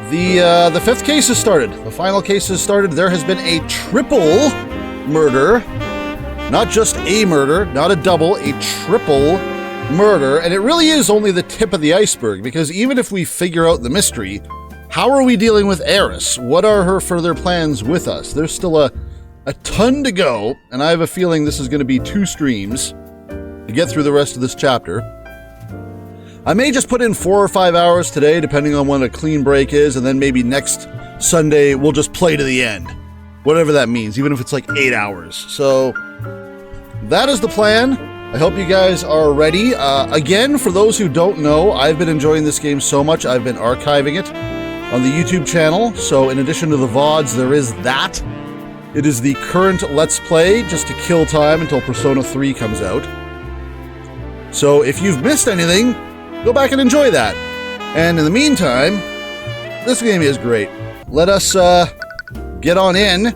The fifth case has started. The final case has started. There has been a triple murder. Not just a murder, not a double, a triple murder. And it really is only the tip of the iceberg, because even if we figure out the mystery, how are we dealing with Eris? What are her further plans with us? There's still a ton to go, and I have a feeling this is going to be 2 streams to get through the rest of this chapter. I may just put in 4 or 5 hours today, depending on when a clean break is, and then maybe next Sunday we'll just play to the end. Whatever that means, even if it's like 8 hours. So that is the plan. I hope you guys are ready. Again, for those who don't know, I've been enjoying this game so much, I've been archiving it on the YouTube channel. So in addition to the VODs, there is that. It is the current Let's Play, just to kill time until Persona 3 comes out. So if you've missed anything, go back and enjoy that. And in the meantime, this game is great. Let us get on in.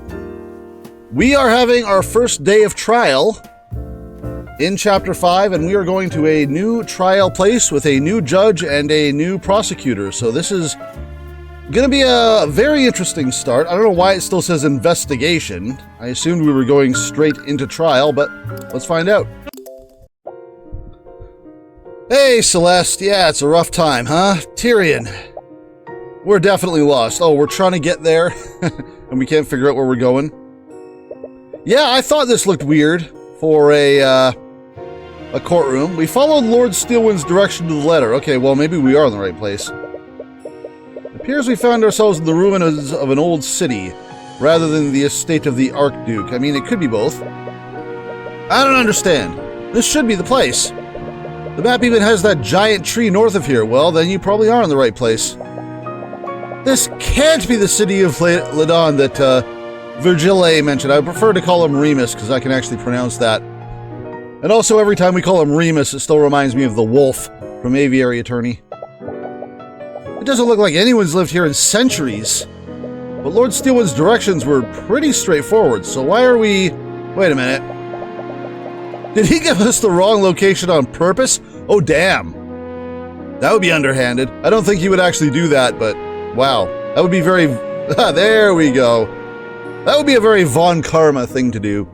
We are having our first day of trial in Chapter 5, and we are going to a new trial place with a new judge and a new prosecutor. So this is going to be a very interesting start. I don't know why it still says investigation. I assumed we were going straight into trial, but let's find out. Hey, Celeste. Yeah, it's a rough time, huh? Tyrion. We're definitely lost. Oh, we're trying to get there, and we can't figure out where we're going. Yeah, I thought this looked weird for a courtroom. We followed Lord Steelwind's direction to the letter. Okay, well, maybe we are in the right place. It appears we found ourselves in the ruins of an old city, rather than the estate of the Archduke. I mean, it could be both. I don't understand. This should be the place. The map even has that giant tree north of here. Well, then you probably are in the right place. This can't be the city of Ladon that Virgile mentioned. I prefer to call him Remus, because I can actually pronounce that. And also, every time we call him Remus, it still reminds me of the wolf from Aviary Attorney. It doesn't look like anyone's lived here in centuries. But Lord Steelwind's directions were pretty straightforward, so why are we... Wait a minute. Did he give us the wrong location on purpose? Oh, damn. That would be underhanded. I don't think he would actually do that, but wow. That would be very... there we go. That would be a very Von Karma thing to do.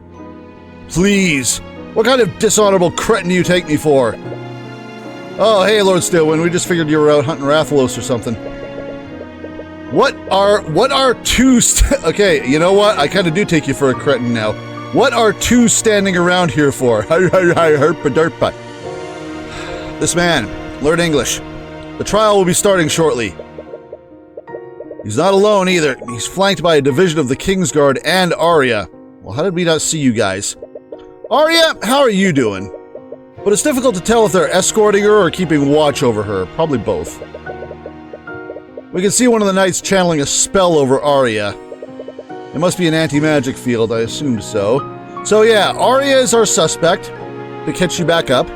Please. What kind of dishonorable cretin do you take me for? Oh, hey, Lord Steelwind. We just figured you were out hunting Rathalos or something. What are 2... Okay, you know what? I kind of do take you for a cretin now. What are 2 standing around here for? This man, learn English. The trial will be starting shortly. He's not alone either. He's flanked by a division of the Kingsguard and Arya. Well, how did we not see you guys? Arya, how are you doing? But it's difficult to tell if they're escorting her or keeping watch over her. Probably both. We can see one of the knights channeling a spell over Arya. It must be an anti-magic field, I assumed so. So yeah, Arya is our suspect, to catch you back up.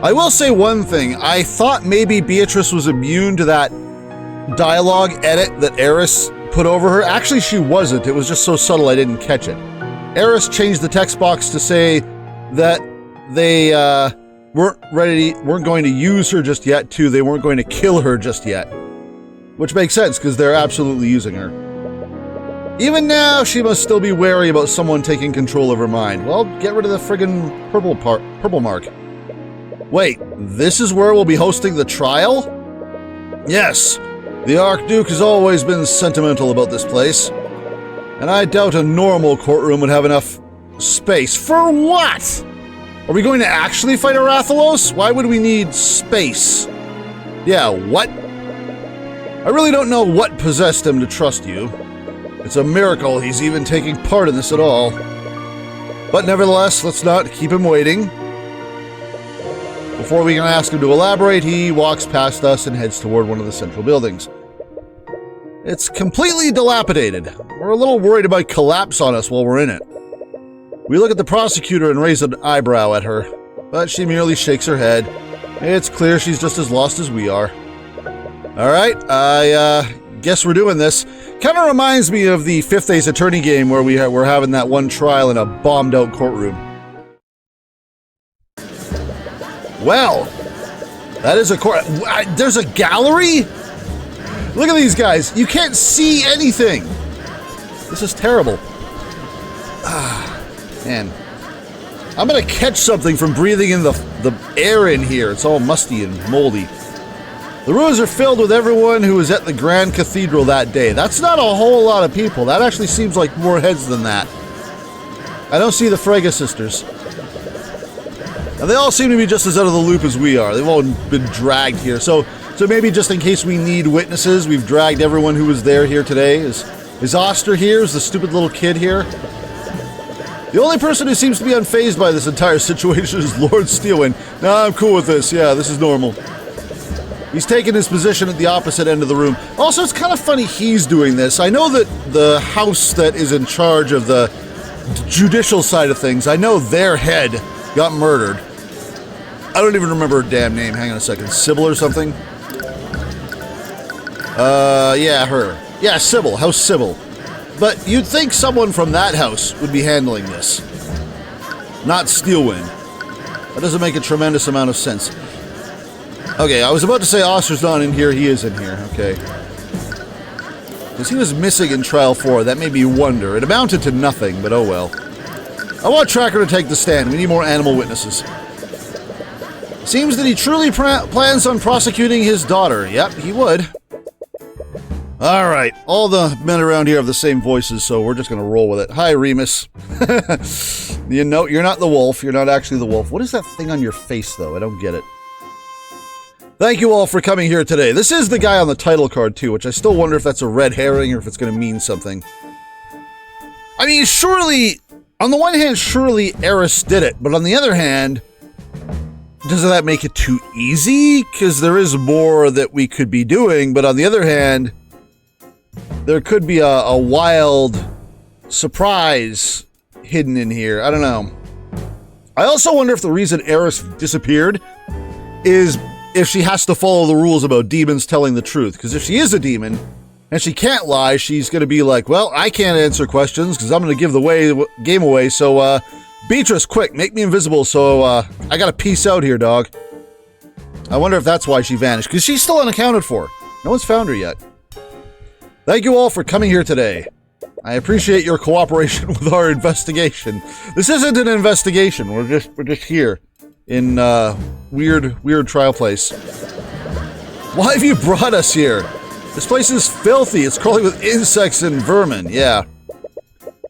I will say one thing. I thought maybe Beatrice was immune to that dialogue edit that Eris put over her. Actually, she wasn't. It was just so subtle I didn't catch it. Eris changed the text box to say that they weren't going to use her just yet, too. They weren't going to kill her just yet. Which makes sense, because they're absolutely using her. Even now, she must still be wary about someone taking control of her mind. Well, get rid of the friggin' purple mark. Wait, this is where we'll be hosting the trial? Yes, the Archduke has always been sentimental about this place. And I doubt a normal courtroom would have enough space. For what? Are we going to actually fight a Rathalos? Why would we need space? Yeah, what? I really don't know what possessed him to trust you. It's a miracle he's even taking part in this at all. But nevertheless, let's not keep him waiting. Before we can ask him to elaborate, he walks past us and heads toward one of the central buildings. It's completely dilapidated. We're a little worried it might collapse on us while we're in it. We look at the prosecutor and raise an eyebrow at her, but she merely shakes her head. It's clear she's just as lost as we are. Alright, I guess we're doing this. Kind of reminds me of the Fifth Ace Attorney game where we're having that one trial in a bombed-out courtroom. Well, that is a court. There's a gallery? Look at these guys. You can't see anything. This is terrible. Man. I'm gonna catch something from breathing in the air in here. It's all musty and moldy. The ruins are filled with everyone who was at the Grand Cathedral that day. That's not a whole lot of people. That actually seems like more heads than that. I don't see the Frege sisters. And they all seem to be just as out of the loop as we are. They've all been dragged here. So maybe just in case we need witnesses, we've dragged everyone who was there here today. Is Oster here? Is the stupid little kid here? The only person who seems to be unfazed by this entire situation is Lord Steelwind. Nah, I'm cool with this. Yeah, this is normal. He's taken his position at the opposite end of the room. Also, it's kind of funny he's doing this. I know that the house that is in charge of the judicial side of things, I know their head got murdered. I don't even remember her damn name. Hang on a second. Sybil or something? Yeah, her. Yeah, Sybil. House Sybil. But you'd think someone from that house would be handling this. Not Steelwind. That doesn't make a tremendous amount of sense. Okay, I was about to say Oster's not in here. He is in here. Okay. Because he was missing in Trial 4. That made me wonder. It amounted to nothing, but oh well. I want Tracker to take the stand. We need more animal witnesses. Seems that he truly plans on prosecuting his daughter. Yep, he would. Alright, all the men around here have the same voices, so we're just gonna roll with it. Hi, Remus. You know, you're not the wolf. You're not actually the wolf. What is that thing on your face, though? I don't get it. Thank you all for coming here today. This is the guy on the title card, too, which I still wonder if that's a red herring or if it's gonna mean something. I mean, surely, on the one hand, surely Eris did it, but on the other hand, doesn't that make it too easy? Because there is more that we could be doing, but on the other hand, there could be a wild surprise hidden in here. I don't know. I also wonder if the reason Eris disappeared is if she has to follow the rules about demons telling the truth. Because if she is a demon and she can't lie, she's going to be like, well, I can't answer questions because I'm going to give the game away. So, Beatrice, quick, make me invisible so I got to peace out here, dog. I wonder if that's why she vanished, because she's still unaccounted for. No one's found her yet. Thank you all for coming here today. I appreciate your cooperation with our investigation. This isn't an investigation. We're just here in weird trial place. Why have you brought us here? This place is filthy. It's crawling with insects and vermin. Yeah.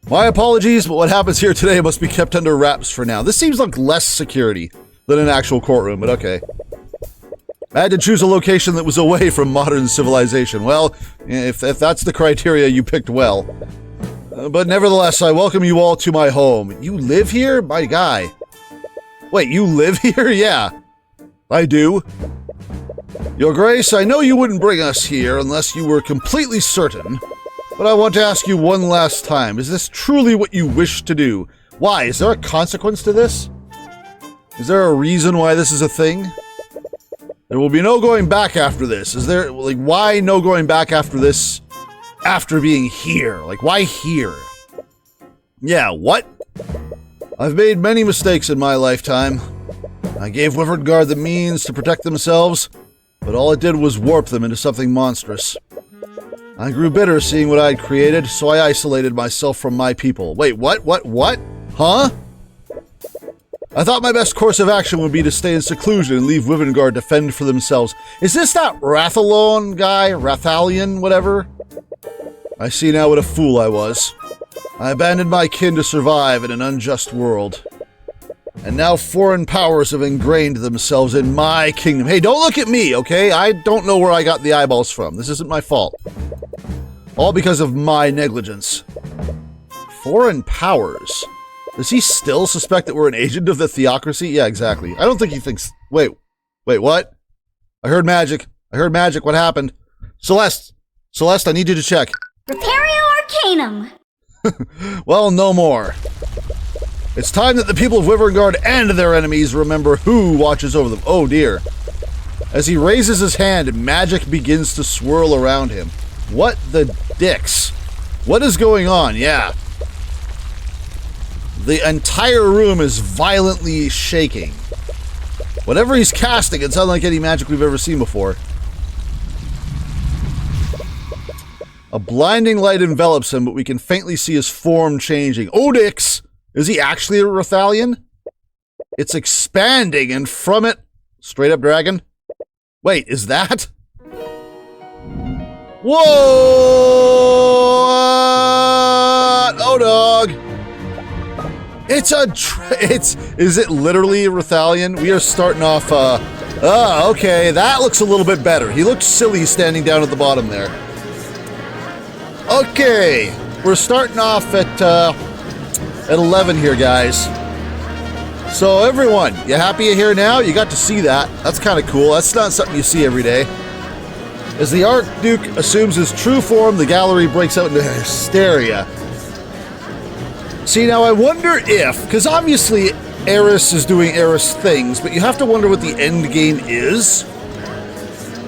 My apologies, but what happens here today must be kept under wraps for now. This seems like less security than an actual courtroom, but okay. I had to choose a location that was away from modern civilization. Well, if that's the criteria, you picked well. But nevertheless, I welcome you all to my home. You live here? My guy. Wait, you live here? Yeah. I do. Your Grace, I know you wouldn't bring us here unless you were completely certain. But I want to ask you one last time. Is this truly what you wish to do? Why? Is there a consequence to this? Is there a reason why this is a thing? There will be no going back after this. Is there, like, why no going back after this after being here? Like, why here? Yeah, what? I've made many mistakes in my lifetime. I gave Wyvernguard the means to protect themselves, but all it did was warp them into something monstrous. I grew bitter seeing what I'd created, so I isolated myself from my people. Wait, what? Huh? I thought my best course of action would be to stay in seclusion and leave Wyvernguard to fend for themselves. Is this that Rathalon guy? Rathalion, whatever? I see now what a fool I was. I abandoned my kin to survive in an unjust world. And now foreign powers have ingrained themselves in my kingdom. Hey, don't look at me, okay? I don't know where I got the eyeballs from. This isn't my fault. All because of my negligence. Foreign powers? Does he still suspect that we're an agent of the theocracy? Yeah, exactly. I don't think he thinks... Wait, what? I heard magic. What happened? Celeste, I need you to check. Repario Arcanum. Well, no more. It's time that the people of Wyvernguard and their enemies remember who watches over them. Oh, dear. As he raises his hand, magic begins to swirl around him. What the dicks? What is going on? Yeah. The entire room is violently shaking. Whatever he's casting, it's unlike any magic we've ever seen before. A blinding light envelops him, but we can faintly see his form changing. Odix! Is he actually a Rethalion? It's expanding, and from it... Straight up dragon? Wait, is that? Whoa! Oh, dog! It's a... Is it literally a Rethalion? We are starting off, okay, that looks a little bit better. He looks silly standing down at the bottom there. Okay, we're starting off at 11 here, guys. So everyone, you happy you're here now? You got to see that. That's kind of cool. That's not something you see every day. As the Archduke assumes his true form, the gallery breaks out into hysteria. See, now I wonder if, because obviously Eris is doing Eris things, but you have to wonder what the end game is.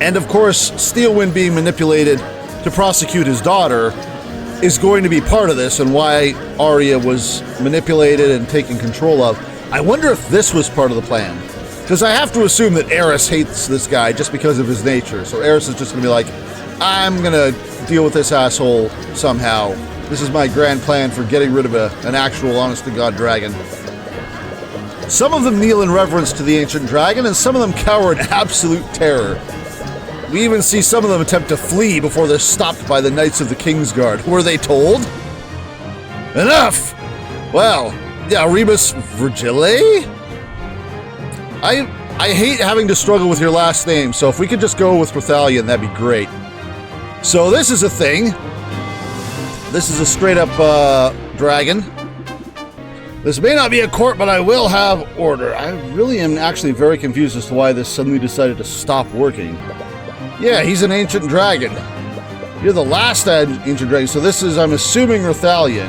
And of course, Steelwind being manipulated to prosecute his daughter is going to be part of this and why Arya was manipulated and taken control of. I wonder if this was part of the plan. Because I have to assume that Eris hates this guy just because of his nature. So Eris is just going to be like, I'm going to deal with this asshole somehow. This is my grand plan for getting rid of an actual honest-to-God dragon. Some of them kneel in reverence to the ancient dragon, and some of them cower in absolute terror. We even see some of them attempt to flee before they're stopped by the Knights of the Kingsguard. Were they told? Enough! Well, yeah, Rebus Virgile? I hate having to struggle with your last name, so if we could just go with Rethalion, that'd be great. So this is a thing. This is a straight-up dragon. This may not be a court, but I will have order. I really am actually very confused as to why this suddenly decided to stop working. Yeah, he's an ancient dragon. You're the last ancient dragon, so this is, I'm assuming, Rethalion.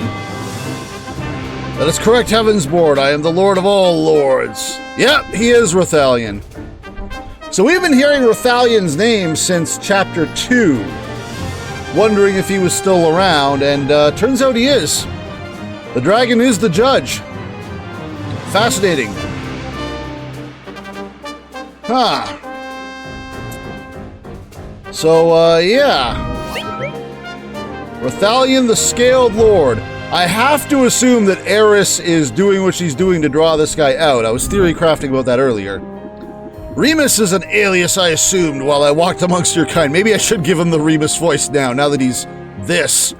That is correct, Heavensboard. I am the Lord of all lords. Yep, he is Rethalion. So we've been hearing Rethalion's name since Chapter 2, wondering if he was still around, and turns out he is. The dragon is the judge. Fascinating. Huh. So, yeah. Rethalion the Scaled Lord. I have to assume that Eris is doing what she's doing to draw this guy out. I was theory crafting about that earlier. Remus is an alias I assumed while I walked amongst your kind. Maybe I should give him the Remus voice now that he's this.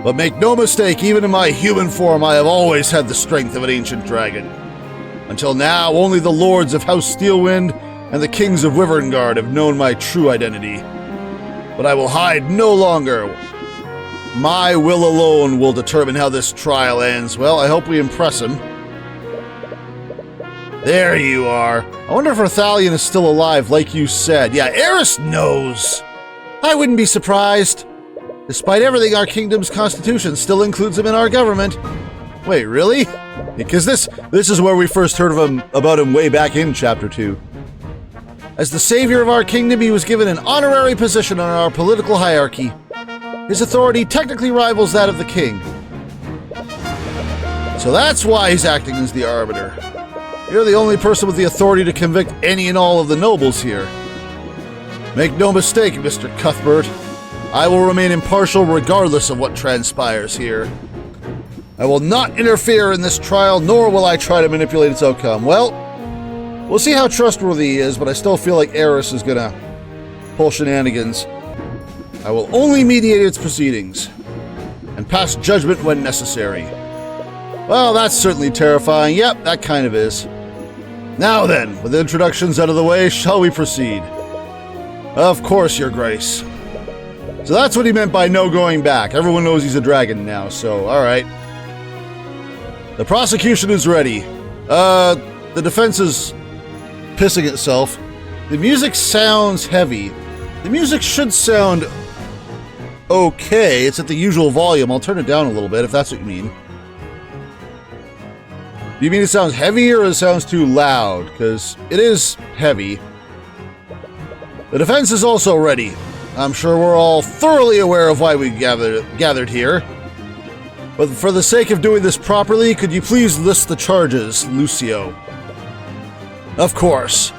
But make no mistake, even in my human form, I have always had the strength of an ancient dragon. Until now, only the lords of House Steelwind and the kings of Wyverngard have known my true identity. But I will hide no longer. My will alone will determine how this trial ends. Well, I hope we impress him. There you are. I wonder if Rethalion is still alive, like you said. Yeah, Eris knows. I wouldn't be surprised. Despite everything, our kingdom's constitution still includes him in our government. Wait, really? Because this is where we first heard about him way back in Chapter 2. As the savior of our kingdom, he was given an honorary position on our political hierarchy. His authority technically rivals that of the king. So that's why he's acting as the arbiter. You're the only person with the authority to convict any and all of the nobles here. Make no mistake, Mr. Cuthbert. I will remain impartial regardless of what transpires here. I will not interfere in this trial, nor will I try to manipulate its outcome. Well, we'll see how trustworthy he is, but I still feel like Eris is gonna pull shenanigans. I will only mediate its proceedings, and pass judgment when necessary. Well, that's certainly terrifying. Yep, that kind of is. Now then, with introductions out of the way, shall we proceed? Of course, Your Grace. So that's what he meant by no going back. Everyone knows he's a dragon now, so alright. The prosecution is ready. The defense is pissing itself. The music sounds heavy. The music should sound okay. It's at the usual volume. I'll turn it down a little bit if that's what you mean. Do you mean it sounds heavy or it sounds too loud? Because it is heavy. The defense is also ready. I'm sure we're all thoroughly aware of why we gathered here. But for the sake of doing this properly, could you please list the charges, Lucio? Of course.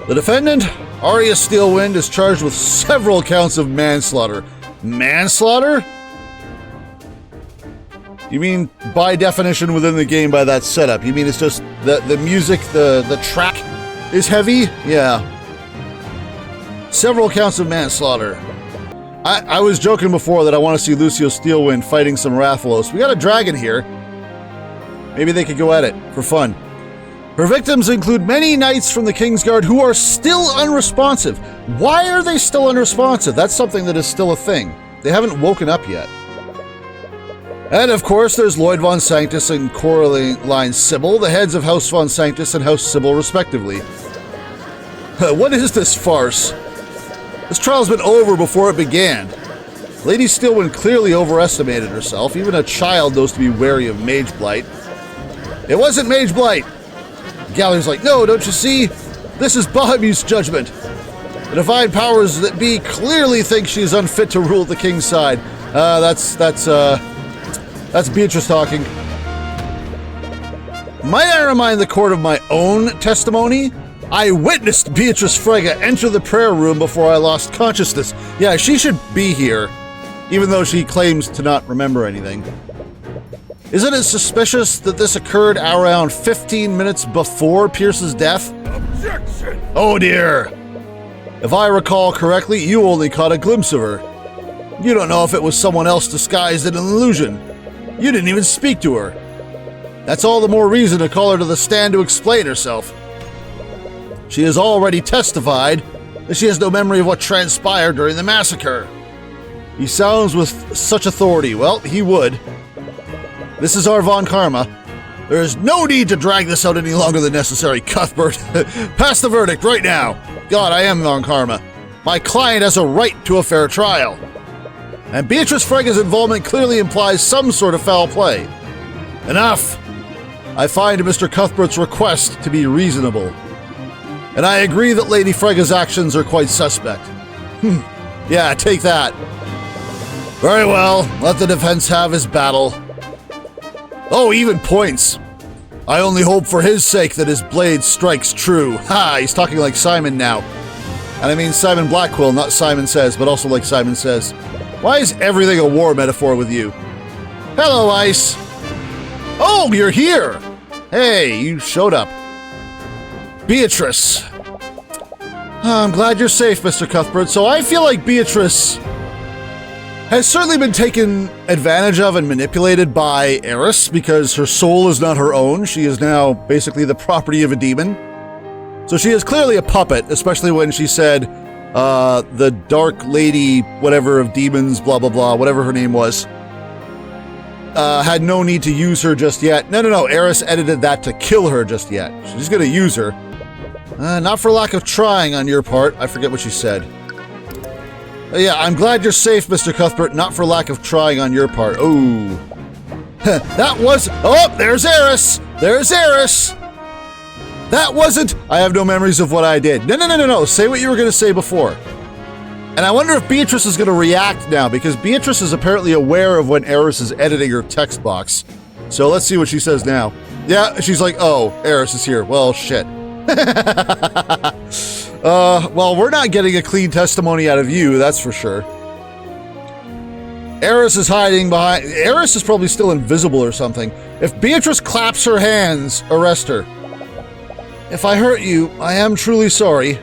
The defendant, Arya Steelwind is charged with several counts of manslaughter. Manslaughter? You mean by definition within the game by that setup? You mean it's just the music, the track is heavy? Yeah. Several counts of manslaughter. I was joking before that I want to see Lucio Steelwind fighting some Rathalos. We got a dragon here. Maybe they could go at it for fun. Her victims include many knights from the Kingsguard who are still unresponsive. Why are they still unresponsive? That's something that is still a thing. They haven't woken up yet. And of course, there's Lloyd von Sanctus and Coraline Sybil, the heads of House von Sanctus and House Sybil, respectively. What is this farce? This trial's been over before it began. Lady Steelwind clearly overestimated herself. Even a child knows to be wary of Mage Blight. It wasn't Mage Blight! The gallery's like, no, don't you see? This is Bahamut's judgment. The divine powers that be clearly think she is unfit to rule the king's side. That's Beatrice talking. Might I remind the court of my own testimony? I witnessed Beatrice Frege enter the prayer room before I lost consciousness. Yeah, she should be here, even though she claims to not remember anything. Isn't it suspicious that this occurred around 15 minutes before Pierce's death? Objection! Oh dear! If I recall correctly, you only caught a glimpse of her. You don't know if it was someone else disguised in an illusion. You didn't even speak to her. That's all the more reason to call her to the stand to explain herself. She has already testified that she has no memory of what transpired during the massacre. He sounds with such authority. Well, he would. This is our Von Karma. There is no need to drag this out any longer than necessary, Cuthbert. Pass the verdict right now. God, I am Von Karma. My client has a right to a fair trial. And Beatrice Frege's involvement clearly implies some sort of foul play. Enough! I find Mr. Cuthbert's request to be reasonable. And I agree that Lady Frege's actions are quite suspect. Yeah, take that. Very well, let the defense have his battle. Oh, even points. I only hope for his sake that his blade strikes true. Ha, he's talking like Psy'Min now. And I mean Simon Blackquill, not Psymin Sezz, but also like Psy'Min Sezz. Why is everything a war metaphor with you? Hello, Ice. Oh, you're here. Hey, you showed up. Beatrice. I'm glad you're safe, Mr. Cuthbert. So I feel like Beatrice has certainly been taken advantage of and manipulated by Eris because her soul is not her own. She is now basically the property of a demon. So she is clearly a puppet, especially when she said, the Dark Lady, whatever of demons, blah, blah, blah, whatever her name was, had no need to use her just yet. No, Eris edited that to kill her just yet. She's gonna use her. Not for lack of trying on your part. I forget what she said. Yeah, I'm glad you're safe, Mr. Cuthbert, not for lack of trying on your part. Oh. That was... Oh, there's Eris! There's Eris! That wasn't... I have no memories of what I did. No. Say what you were going to say before. And I wonder if Beatrice is going to react now, because Beatrice is apparently aware of when Eris is editing her text box. So let's see what she says now. Yeah, she's like, oh, Eris is here. Well, shit. Well, we're not getting a clean testimony out of you, that's for sure. Eris is hiding behind... Eris is probably still invisible or something. If Beatrice claps her hands, arrest her. If I hurt you, I am truly sorry.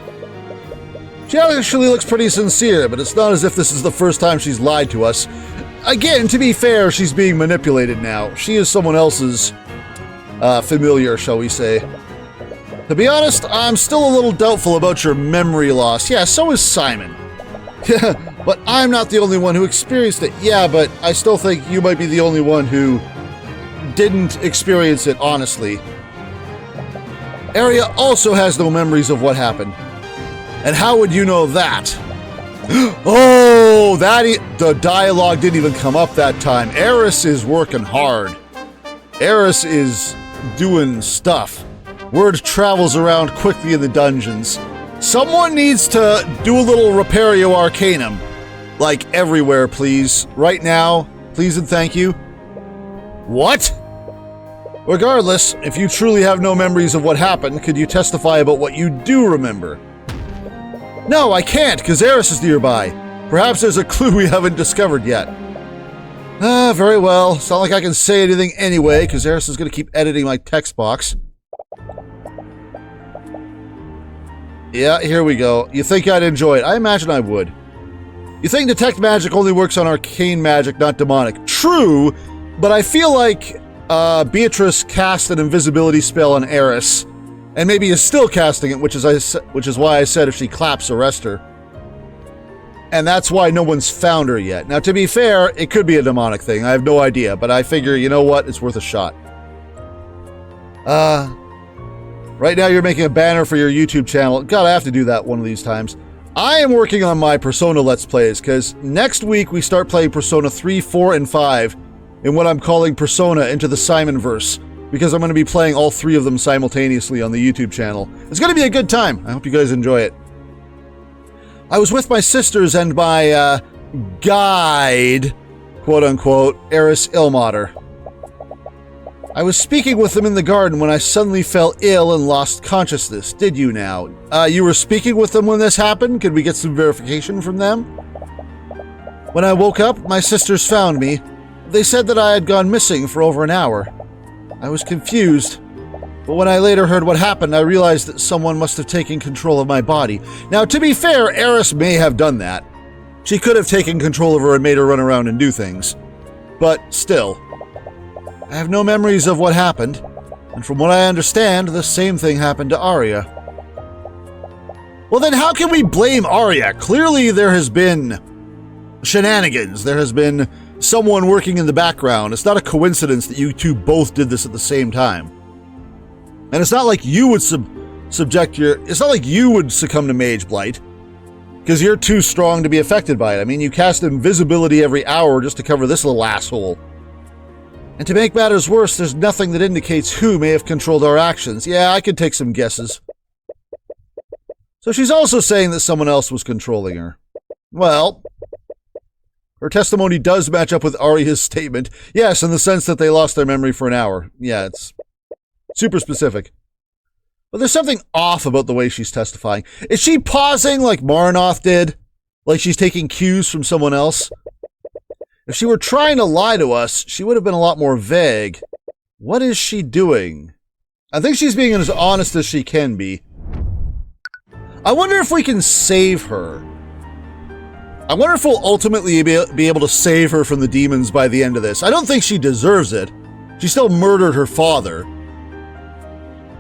She actually looks pretty sincere, but it's not as if this is the first time she's lied to us. Again, to be fair, she's being manipulated now. She is someone else's familiar, shall we say. To be honest, I'm still a little doubtful about your memory loss. Yeah, so is Psy'Min. Yeah, but I'm not the only one who experienced it. Yeah, but I still think you might be the only one who didn't experience it honestly. Arya also has no memories of what happened. And how would you know that? Oh, the dialogue didn't even come up that time. Eris is working hard. Eris is doing stuff. Word travels around quickly in the dungeons. Someone needs to do a little Repario Arcanum. Like everywhere, please. Right now. Please and thank you. What? Regardless, if you truly have no memories of what happened, could you testify about what you do remember? No, I can't, because Eris is nearby. Perhaps there's a clue we haven't discovered yet. Very well. It's not like I can say anything anyway, because Eris is going to keep editing my text box. Yeah, here we go. You think I'd enjoy it? I imagine I would. You think detect magic only works on arcane magic, not demonic. True, but I feel like Beatrice cast an invisibility spell on Eris, and maybe is still casting it, which is why I said if she claps, arrest her. And that's why no one's found her yet. Now, to be fair, it could be a demonic thing. I have no idea, but I figure, you know what? It's worth a shot. Right now you're making a banner for your YouTube channel. God, I have to do that one of these times. I am working on my Persona Let's Plays, because next week we start playing Persona 3, 4, and 5 in what I'm calling Persona Into the Psy'Min verse, because I'm going to be playing all 3 of them simultaneously on the YouTube channel. It's going to be a good time. I hope you guys enjoy it. I was with my sisters and my, guide, quote-unquote, Eris Ilmater. I was speaking with them in the garden when I suddenly fell ill and lost consciousness. Did you now? You were speaking with them when this happened? Could we get some verification from them? When I woke up, my sisters found me. They said that I had gone missing for over an hour. I was confused, but when I later heard what happened, I realized that someone must have taken control of my body. Now, to be fair, Eris may have done that. She could have taken control of her and made her run around and do things. But still, I have no memories of what happened, and from what I understand, the same thing happened to Arya. Well then how can we blame Arya? Clearly there has been shenanigans. There has been someone working in the background. It's not a coincidence that you two both did this at the same time. And it's not like you would it's not like you would succumb to Mage Blight, because you're too strong to be affected by it. I mean, you cast invisibility every hour just to cover this little asshole. And to make matters worse, there's nothing that indicates who may have controlled our actions. Yeah, I could take some guesses. So she's also saying that someone else was controlling her. Well, her testimony does match up with Arya's statement. Yes, in the sense that they lost their memory for an hour. Yeah, it's super specific. But there's something off about the way she's testifying. Is she pausing like Marnoth did? Like she's taking cues from someone else? If she were trying to lie to us, she would have been a lot more vague. What is she doing? I think she's being as honest as she can be. I wonder if we can save her. I wonder if we'll ultimately be able to save her from the demons by the end of this. I don't think she deserves it. She still murdered her father.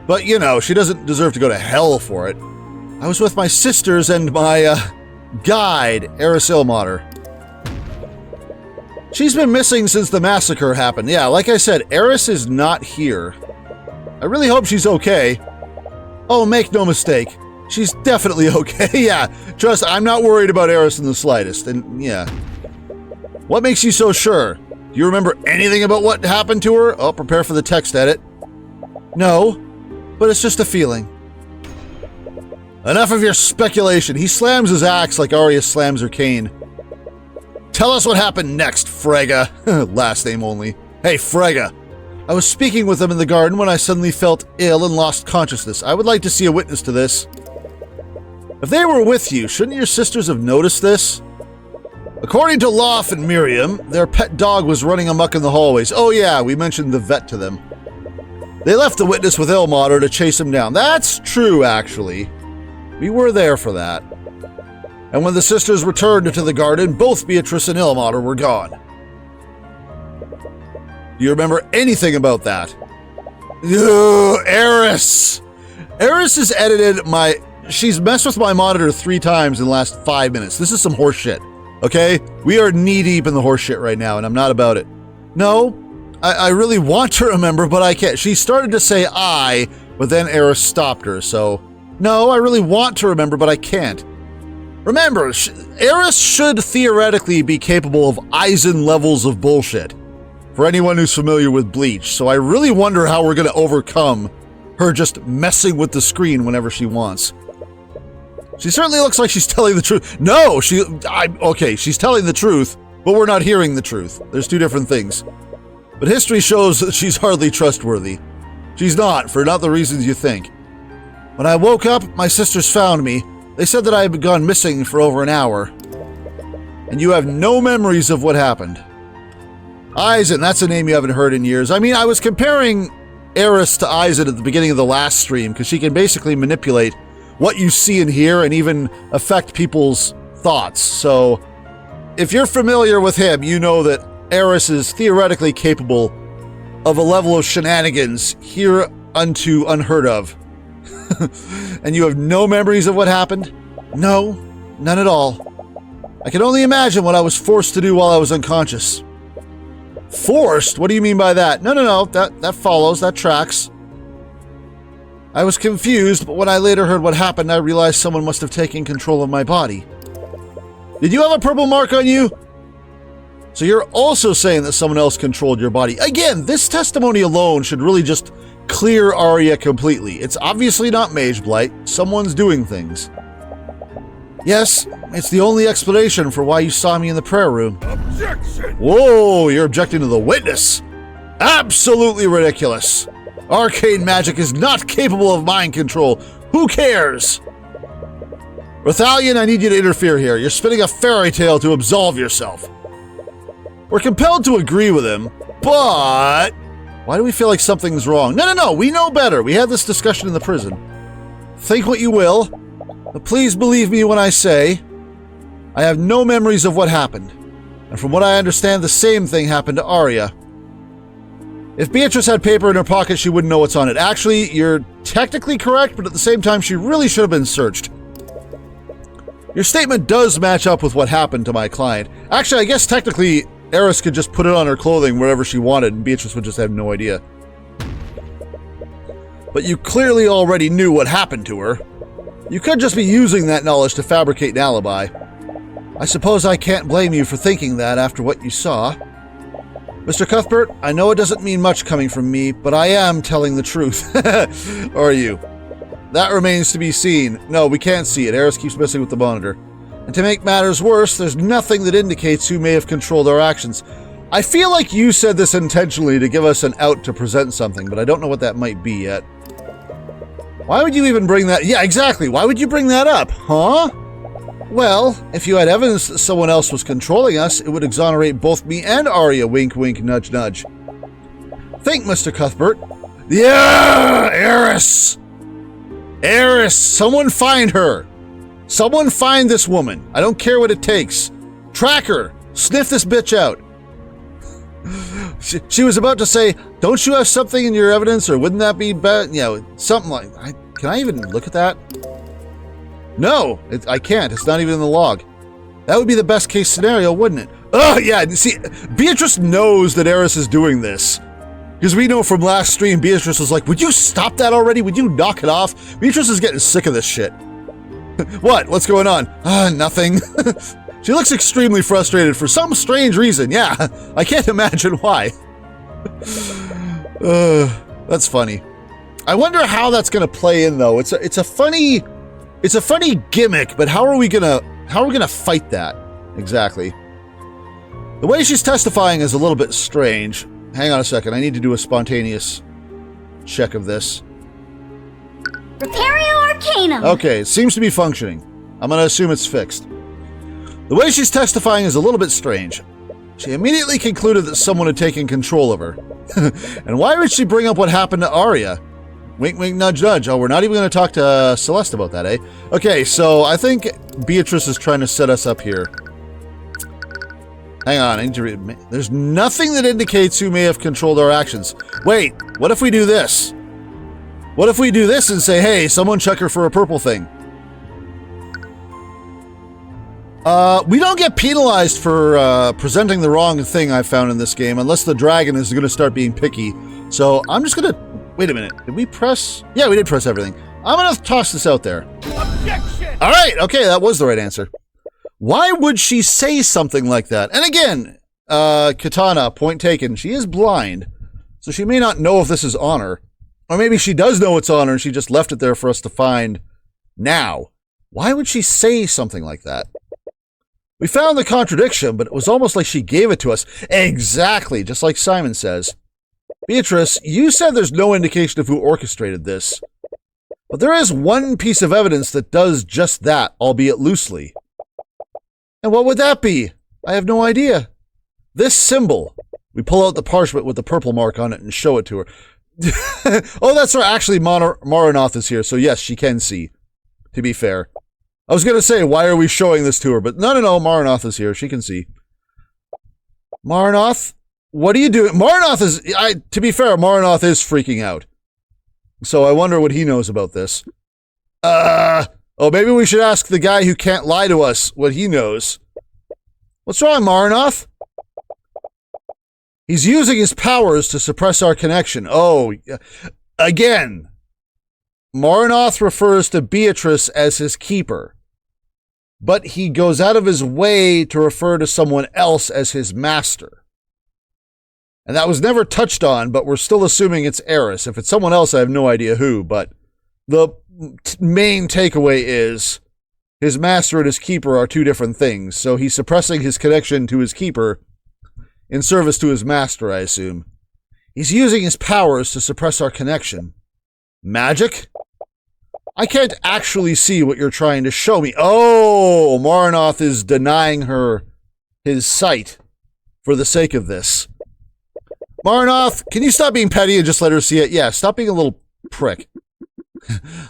But, you know, she doesn't deserve to go to hell for it. I was with my sisters and my, guide, Eris Ilmater. She's been missing since the massacre happened. Yeah, like I said, Eris is not here. I really hope she's okay. Oh, make no mistake. She's definitely okay. Yeah, trust, I'm not worried about Eris in the slightest. And, yeah. What makes you so sure? Do you remember anything about what happened to her? Oh, prepare for the text edit. No, but it's just a feeling. Enough of your speculation. He slams his axe like Arya slams her cane. Tell us what happened next, Frega. Last name only. Hey, Frega. I was speaking with them in the garden when I suddenly felt ill and lost consciousness. I would like to see a witness to this. If they were with you, shouldn't your sisters have noticed this? According to Loth and Miriam, their pet dog was running amok in the hallways. Oh yeah, we mentioned the vet to them. They left the witness with Ilmater to chase him down. That's true, actually. We were there for that. And when the sisters returned to the garden, both Beatrice and Ilmater were gone. Do you remember anything about that? Ugh, Eris! Eris has edited my... She's messed with my monitor 3 times in the last 5 minutes. This is some horse shit, okay? We are knee-deep in the horse shit right now, and I'm not about it. No, I really want to remember, but I can't. She started to say I, but then Eris stopped her, so... No, I really want to remember, but I can't. Remember, Eris should theoretically be capable of Eisen levels of bullshit. For anyone who's familiar with Bleach, so I really wonder how we're going to overcome her just messing with the screen whenever she wants. She certainly looks like she's telling the truth. No, okay, she's telling the truth, but we're not hearing the truth. There's 2 different things. But history shows that she's hardly trustworthy. She's not, for not the reasons you think. When I woke up, my sisters found me. They said that I had gone missing for over an hour, and you have no memories of what happened. Eisen, that's a name you haven't heard in years. I mean, I was comparing Eris to Eisen at the beginning of the last stream, because she can basically manipulate what you see and hear and even affect people's thoughts. So, if you're familiar with him, you know that Eris is theoretically capable of a level of shenanigans hereunto unheard of. And you have no memories of what happened? No, none at all. I can only imagine what I was forced to do while I was unconscious. Forced? What do you mean by that? No, that follows, that tracks. I was confused, but when I later heard what happened, I realized someone must have taken control of my body. Did you have a purple mark on you? So you're also saying that someone else controlled your body. Again, this testimony alone should really just clear Arya completely. It's obviously not Mage Blight. Someone's doing things. Yes, it's the only explanation for why you saw me in the prayer room. Objection! Whoa, you're objecting to the witness. Absolutely ridiculous. Arcane magic is not capable of mind control. Who cares? Rathalion, I need you to interfere here. You're spinning a fairy tale to absolve yourself. We're compelled to agree with him, but why do we feel like something's wrong? No, we know better. We had this discussion in the prison. Think what you will, but please believe me when I say I have no memories of what happened. And from what I understand, the same thing happened to Arya. If Beatrice had paper in her pocket, she wouldn't know what's on it. Actually, you're technically correct, but at the same time, she really should have been searched. Your statement does match up with what happened to my client. Actually, I guess technically, Eris could just put it on her clothing wherever she wanted, and Beatrice would just have no idea. But you clearly already knew what happened to her. You could just be using that knowledge to fabricate an alibi. I suppose I can't blame you for thinking that after what you saw. Mr. Cuthbert, I know it doesn't mean much coming from me, but I am telling the truth. Or are you? That remains to be seen. No, we can't see it. Eris keeps messing with the monitor. And to make matters worse, there's nothing that indicates who may have controlled our actions. I feel like you said this intentionally to give us an out to present something, but I don't know what that might be yet. Why would you even bring that? Yeah, exactly. Why would you bring that up? Huh? Well, if you had evidence that someone else was controlling us, it would exonerate both me and Arya. Wink, wink, nudge, nudge. Think, Mr. Cuthbert. Yeah! Eris! Eris! Someone find her! Someone find this woman. I don't care what it takes. Track her. Sniff this bitch out. She was about to say, don't you have something in your evidence, or wouldn't that be bad? You know, something like... Can I even look at that? No, I can't. It's not even in the log. That would be the best case scenario, wouldn't it? Oh, yeah. See, Beatrice knows that Eris is doing this. Because we know from last stream, Beatrice was like, would you stop that already? Would you knock it off? Beatrice is getting sick of this shit. What? What's going on? Nothing. She looks extremely frustrated for some strange reason. Yeah, I can't imagine why. That's funny. I wonder how that's gonna play in, though. It's a funny gimmick, but how are we gonna fight that exactly? The way she's testifying is a little bit strange. Hang on a second. I need to do a spontaneous check of this. Repario Arcanum. Okay, it seems to be functioning. I'm gonna assume it's fixed. The way she's testifying is a little bit strange. She immediately concluded that someone had taken control of her. And why would she bring up what happened to Arya? Wink, wink, nudge, nudge. Oh, we're not even going to talk to Celeste about that, eh? Okay, so I think Beatrice is trying to set us up here. Hang on, I need to read. There's nothing that indicates who may have controlled our actions. Wait, what if we do this? What if we do this and say, hey, someone check her for a purple thing? We don't get penalized for presenting the wrong thing, I found in this game, unless the dragon is going to start being picky. So I'm just going to... Wait a minute. Did we press... Yeah, we did press everything. I'm going to toss this out there. Objection! All right. Okay, that was the right answer. Why would she say something like that? And again, Katana, point taken, she is blind, so she may not know if this is on her. Or maybe she does know it's on her and she just left it there for us to find now. Why would she say something like that? We found the contradiction, but it was almost like she gave it to us. Exactly, just like Psy'Min Sezz. Beatrice, you said there's no indication of who orchestrated this. But there is one piece of evidence that does just that, albeit loosely. And what would that be? I have no idea. This symbol. We pull out the parchment with the purple mark on it and show it to her. Oh, that's right. Actually, Maranoth is here, so yes, she can see, to be fair. I was going to say, why are we showing this to her? But no, Maranoth is here. She can see. Maranoth, what are you doing? Maranoth is, to be fair, Maranoth is freaking out. So I wonder what he knows about this. Oh, maybe we should ask the guy who can't lie to us what he knows. What's wrong, Maranoth? He's using his powers to suppress our connection. Oh, again. Maranoth refers to Beatrice as his keeper. But he goes out of his way to refer to someone else as his master. And that was never touched on, but we're still assuming it's Eris. If it's someone else, I have no idea who, but the main takeaway is his master and his keeper are two different things. So he's suppressing his connection to his keeper in service to his master, I assume. He's using his powers to suppress our connection. Magic? I can't actually see what you're trying to show me. Oh, Maranoth is denying her his sight for the sake of this. Maranoth, can you stop being petty and just let her see it? Yeah, stop being a little prick.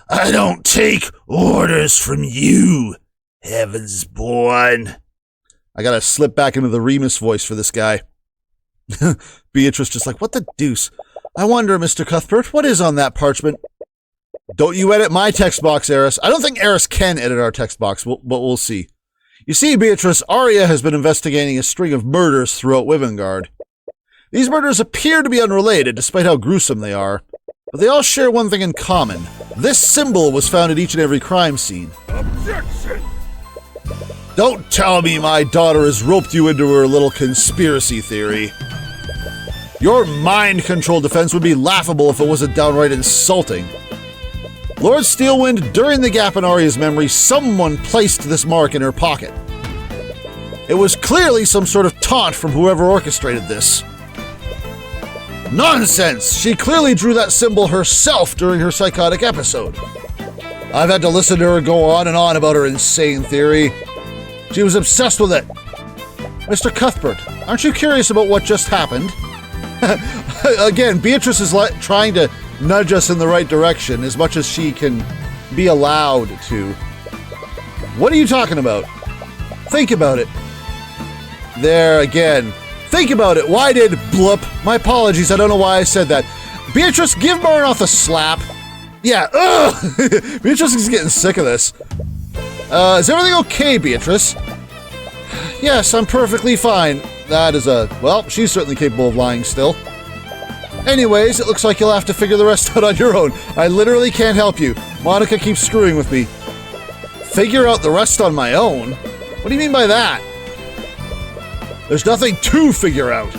I don't take orders from you, heavens born. I gotta slip back into the Remus voice for this guy. Beatrice just like, what the deuce? I wonder, Mr. Cuthbert, what is on that parchment? Don't you edit my text box, Eris. I don't think Eris can edit our text box, but we'll see. You see, Beatrice, Arya has been investigating a string of murders throughout Wivengard. These murders appear to be unrelated, despite how gruesome they are. But they all share one thing in common. This symbol was found at each and every crime scene. Objection! Don't tell me my daughter has roped you into her little conspiracy theory. Your mind control defense would be laughable if it wasn't downright insulting. Lord Steelwind, during the gap in Arya's memory, someone placed this mark in her pocket. It was clearly some sort of taunt from whoever orchestrated this. Nonsense! She clearly drew that symbol herself during her psychotic episode. I've had to listen to her go on and on about her insane theory. She was obsessed with it. Mr. Cuthbert, aren't you curious about what just happened? Again, Beatrice is trying to nudge us in the right direction as much as she can be allowed to. What are you talking about? Think about it. There again. Think about it. Why did bloop? My apologies. I don't know why I said that. Beatrice, give Maranoth a slap. Yeah. Ugh. Beatrice is getting sick of this. Is everything okay, Beatrice? Yes, I'm perfectly fine. That is well, she's certainly capable of lying still. Anyways, it looks like you'll have to figure the rest out on your own. I literally can't help you. Monica keeps screwing with me. Figure out the rest on my own? What do you mean by that? There's nothing to figure out.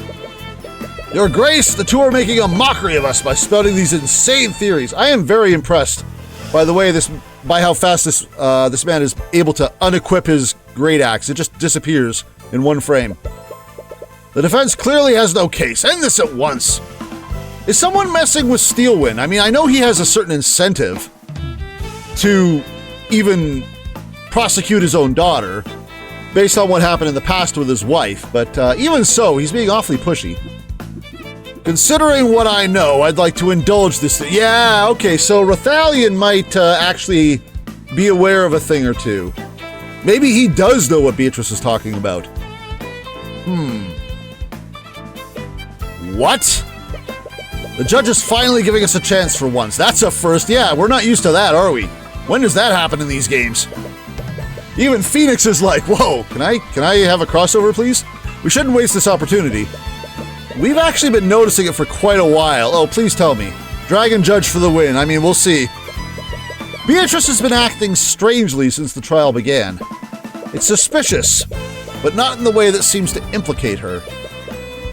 Your Grace, the two are making a mockery of us by spouting these insane theories. I am very impressed by the way by how fast this man is able to unequip his great axe. It just disappears in one frame. The defense clearly has no case. End this at once. Is someone messing with Steelwind? I mean, I know he has a certain incentive to even prosecute his own daughter based on what happened in the past with his wife, but even so, he's being awfully pushy. Considering what I know, I'd like to indulge this. Yeah, okay, so Rathalion might actually be aware of a thing or two. Maybe he does know what Beatrice is talking about. What? The judge is finally giving us a chance for once. That's a first. Yeah, we're not used to that, are we? When does that happen in these games? Even Phoenix is like, whoa, can I have a crossover, please? We shouldn't waste this opportunity. We've actually been noticing it for quite a while. Oh, please tell me. Dragon Judge for the win. I mean, we'll see. Beatrice has been acting strangely since the trial began. It's suspicious, but not in the way that seems to implicate her.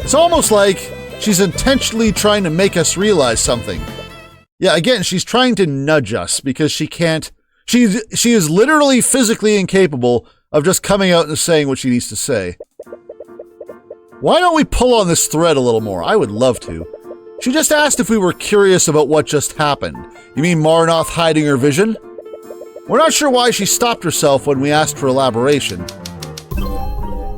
It's almost like she's intentionally trying to make us realize something. Yeah, again, she's trying to nudge us because she can't. She is literally physically incapable of just coming out and saying what she needs to say. Why don't we pull on this thread a little more? I would love to. She just asked if we were curious about what just happened. You mean Marnoth hiding her vision? We're not sure why she stopped herself when we asked for elaboration.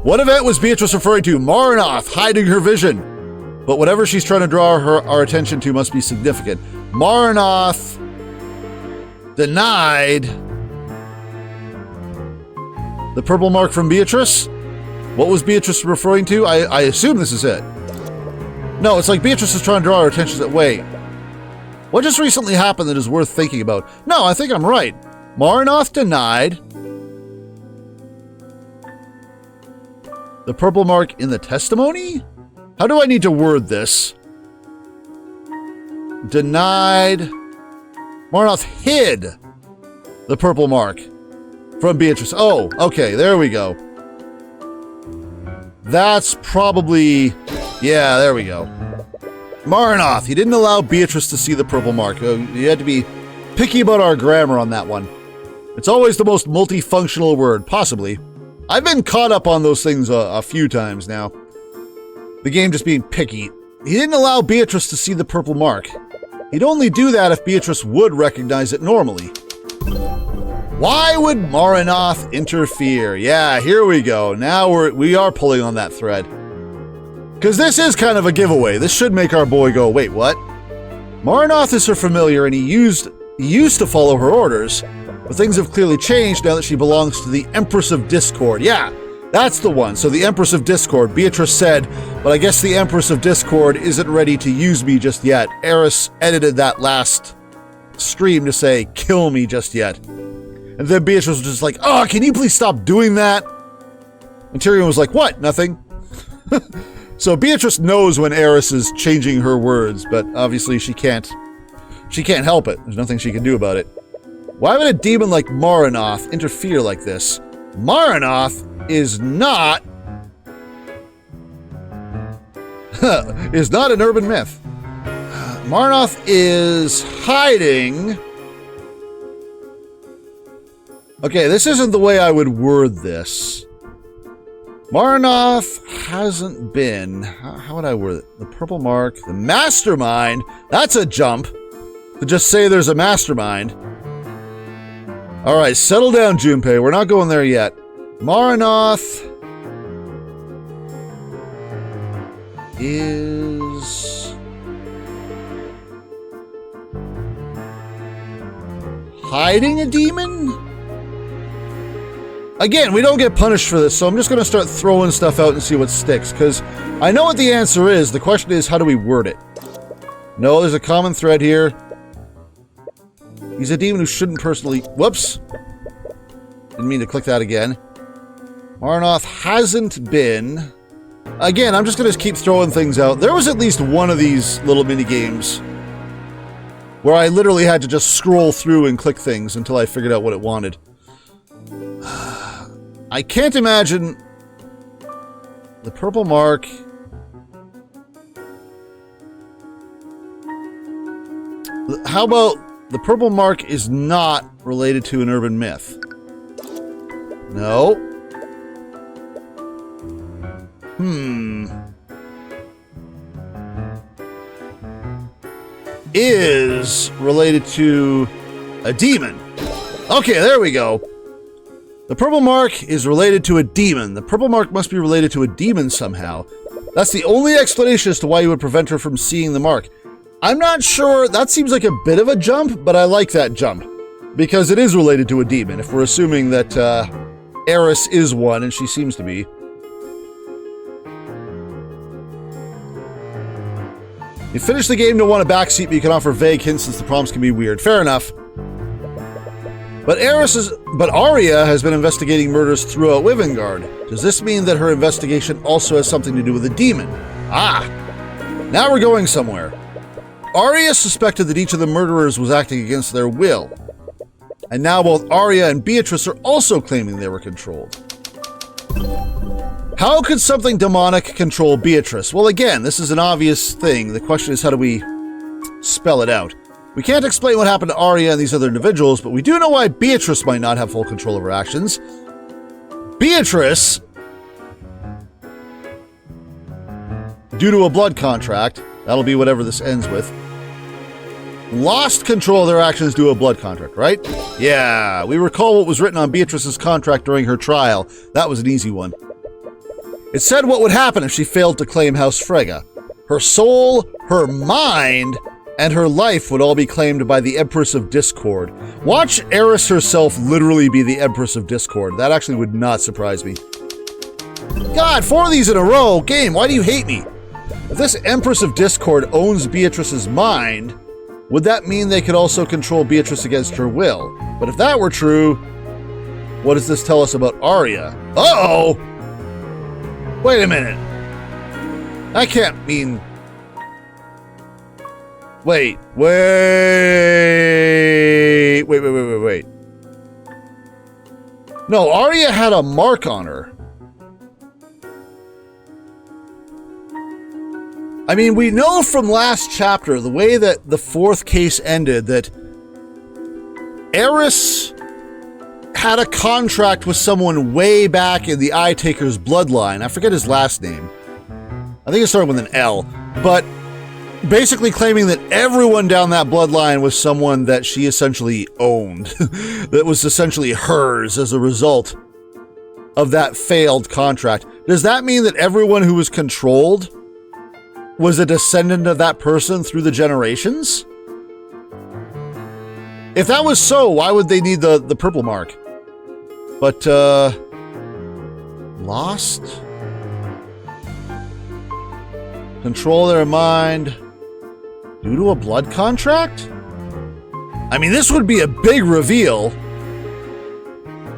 What event was Beatrice referring to? Marnoth hiding her vision. But whatever she's trying to draw our attention to must be significant. Marnoth denied the purple mark from Beatrice? What was Beatrice referring to? I assume this is it. No, it's like Beatrice is trying to draw our attention that way. What just recently happened that is worth thinking about? No, I think I'm right. Marnoth denied the purple mark in the testimony? How do I need to word this? Denied. Marnoth hid the purple mark from Beatrice. Oh, okay, there we go. That's probably... Yeah, there we go. Marnoth, he didn't allow Beatrice to see the purple mark. You had to be picky about our grammar on that one. It's always the most multifunctional word, possibly. I've been caught up on those things a few times now. The game just being picky. He didn't allow Beatrice to see the purple mark. He'd only do that if Beatrice would recognize it normally. Why would Marnoth interfere? Yeah, here we go. Now we are pulling on that thread. Because this is kind of a giveaway. This should make our boy go, wait, what? Marnoth is her familiar and he used to follow her orders, but things have clearly changed now that she belongs to the Empress of Discord. Yeah, that's the one. So the Empress of Discord. Beatrice said, but I guess the Empress of Discord isn't ready to use me just yet. Eris edited that last stream to say, kill me just yet. And then Beatrice was just like, oh, can you please stop doing that? And Tyrion was like, what? Nothing. So Beatrice knows when Eris is changing her words, but obviously she can't help it. There's nothing she can do about it. Why would a demon like Marnoth interfere like this? Marnoth is not an urban myth. Marnoth is hiding. Okay, this isn't the way I would word this. Marnoth hasn't been... How would I word it? The purple mark, the mastermind. That's a jump. To just say there's a mastermind. All right, settle down, Junpei. We're not going there yet. Marnoth is hiding a demon? Again, we don't get punished for this, so I'm just going to start throwing stuff out and see what sticks, because I know what the answer is. The question is, how do we word it? No, there's a common thread here. He's a demon who shouldn't personally... Whoops. Didn't mean to click that again. Marnoth hasn't been... Again, I'm just going to keep throwing things out. There was at least one of these little mini-games where I literally had to just scroll through and click things until I figured out what it wanted. I can't imagine the purple mark. How about the purple mark is not related to an urban myth? No. Is related to a demon. Okay, there we go. The purple mark is related to a demon. The purple mark must be related to a demon somehow. That's the only explanation as to why you would prevent her from seeing the mark. I'm not sure. That seems like a bit of a jump, but I like that jump. Because it is related to a demon, if we're assuming that Eris is one, and she seems to be. You finish the game to want a backseat, but you can offer vague hints since the prompts can be weird. Fair enough. But Arya has been investigating murders throughout Wivengard. Does this mean that her investigation also has something to do with a demon? Ah! Now we're going somewhere. Arya suspected that each of the murderers was acting against their will. And now both Arya and Beatrice are also claiming they were controlled. How could something demonic control Beatrice? Well, again, this is an obvious thing. The question is, how do we spell it out? We can't explain what happened to Arya and these other individuals, but we do know why Beatrice might not have full control of her actions. Beatrice, due to a blood contract, That'll be whatever this ends with. Lost control of their actions due to a blood contract, right? Yeah, we recall what was written on Beatrice's contract during her trial. That was an easy one. It said what would happen if she failed to claim House Frege. Her soul, her mind, and her life would all be claimed by the Empress of Discord. Watch Eris herself literally be the Empress of Discord. That actually would not surprise me. God, 4 of these in a row! Game, why do you hate me? If this Empress of Discord owns Beatrice's mind, would that mean they could also control Beatrice against her will? But if that were true, what does this tell us about Arya? Uh-oh! Wait a minute. That can't mean... Wait. No, Arya had a mark on her. I mean, we know from last chapter, the way that the 4th case ended, that Eris had a contract with someone way back in the Eye Taker's bloodline. I forget his last name. I think it started with an L. But basically claiming that everyone down that bloodline was someone that she essentially owned. That was essentially hers as a result of that failed contract. Does that mean that everyone who was controlled was a descendant of that person through the generations? If that was so, why would they need the purple mark? But, lost? Control their mind due to a blood contract? I mean, this would be a big reveal.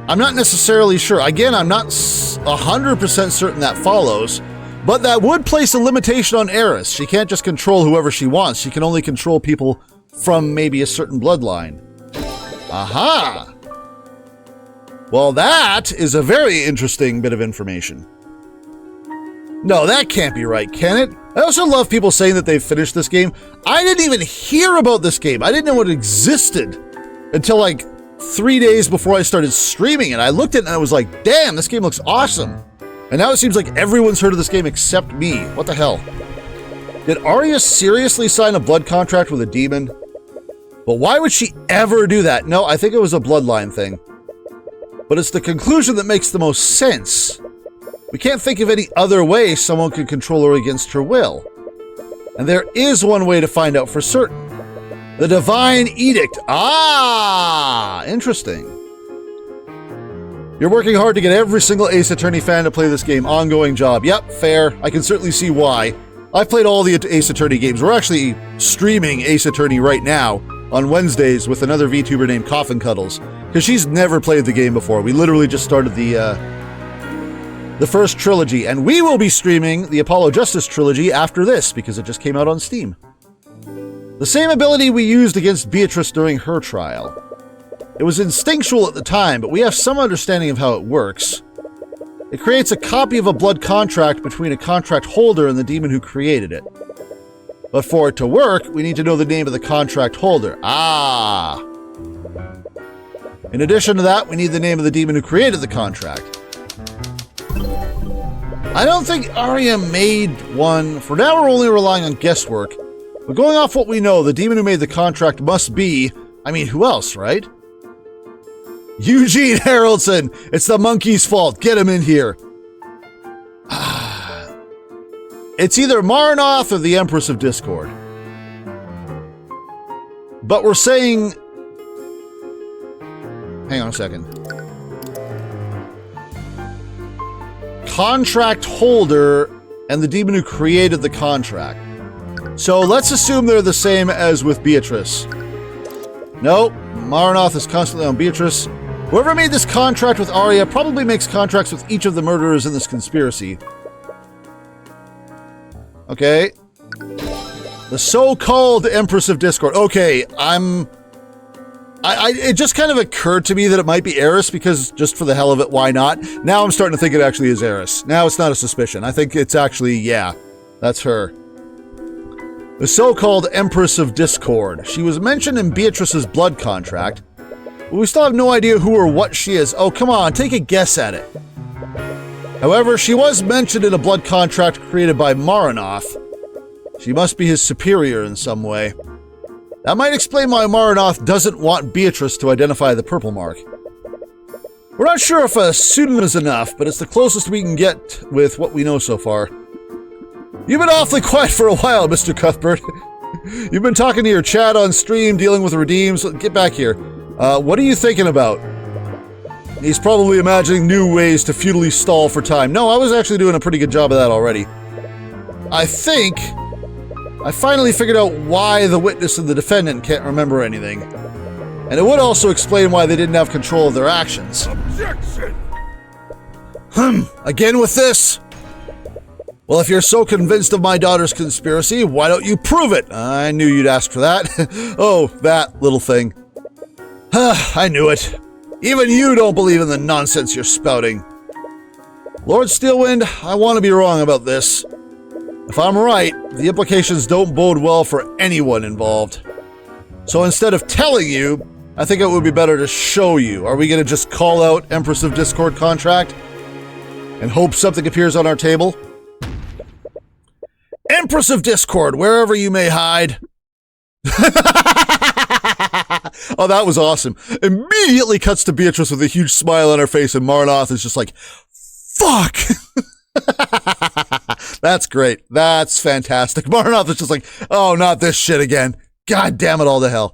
I'm not necessarily sure. Again, I'm not 100% certain that follows. But that would place a limitation on Eris. She can't just control whoever she wants. She can only control people from maybe a certain bloodline. Aha! Well, that is a very interesting bit of information. No, that can't be right, can it? I also love people saying that they've finished this game. I didn't even hear about this game. I didn't know it existed until like 3 days before I started streaming it. I looked at it and I was like, damn, this game looks awesome. And now it seems like everyone's heard of this game except me. What the hell? Did Arya seriously sign a blood contract with a demon? But why would she ever do that? No, I think it was a bloodline thing. But it's the conclusion that makes the most sense. We can't think of any other way someone could control her against her will. And there is one way to find out for certain. The Divine Edict. Ah, interesting. You're working hard to get every single Ace Attorney fan to play this game. Ongoing job. Yep, fair. I can certainly see why. I've played all the Ace Attorney games. We're actually streaming Ace Attorney right now on Wednesdays with another VTuber named Coffin Cuddles, because she's never played the game before. We literally just started the first trilogy, and we will be streaming the Apollo Justice trilogy after this, because it just came out on Steam. The same ability we used against Beatrice during her trial. It was instinctual at the time, but we have some understanding of how it works. It creates a copy of a blood contract between a contract holder and the demon who created it. But for it to work, we need to know the name of the contract holder. Ah! In addition to that, we need the name of the demon who created the contract. I don't think Arya made one. For now, we're only relying on guesswork. But going off what we know, the demon who made the contract must be... I mean, who else, right? Eugene Haraldson! It's the monkey's fault. Get him in here. It's either Marnoth or the Empress of Discord. But we're saying... Hang on a second. Contract holder and the demon who created the contract. So let's assume they're the same as with Beatrice. Nope. Marnoth is constantly on Beatrice. Whoever made this contract with Arya probably makes contracts with each of the murderers in this conspiracy. Okay. The so-called Empress of Discord. Okay, it just kind of occurred to me that it might be Eris, because just for the hell of it, why not? Now I'm starting to think it actually is Eris. Now it's not a suspicion. I think it's actually, yeah, that's her. The so-called Empress of Discord. She was mentioned in Beatrice's blood contract, but we still have no idea who or what she is. Oh, come on, take a guess at it. However, she was mentioned in a blood contract created by Marnoth, She must be his superior in some way. That might explain why Maranoth doesn't want Beatrice to identify the purple mark. We're not sure if a pseudonym is enough, but it's the closest we can get with what we know so far. You've been awfully quiet for a while, Mr. Cuthbert. You've been talking to your chat on stream, dealing with redeems. Get back here. What are you thinking about? He's probably imagining new ways to futilely stall for time. No, I was actually doing a pretty good job of that already. I think I finally figured out why the witness and the defendant can't remember anything. And it would also explain why they didn't have control of their actions. Objection! Again with this? Well, if you're so convinced of my daughter's conspiracy, why don't you prove it? I knew you'd ask for that. Oh, that little thing. I knew it. Even you don't believe in the nonsense you're spouting. Lord Steelwind, I want to be wrong about this. If I'm right, the implications don't bode well for anyone involved. So instead of telling you, I think it would be better to show you. Are we going to just call out Empress of Discord contract and hope something appears on our table? Empress of Discord, wherever you may hide. Oh, that was awesome. Immediately cuts to Beatrice with a huge smile on her face, and Maranoth is just like, fuck! That's great. That's fantastic. Maranoth is just like, oh, not this shit again. God damn it all to hell.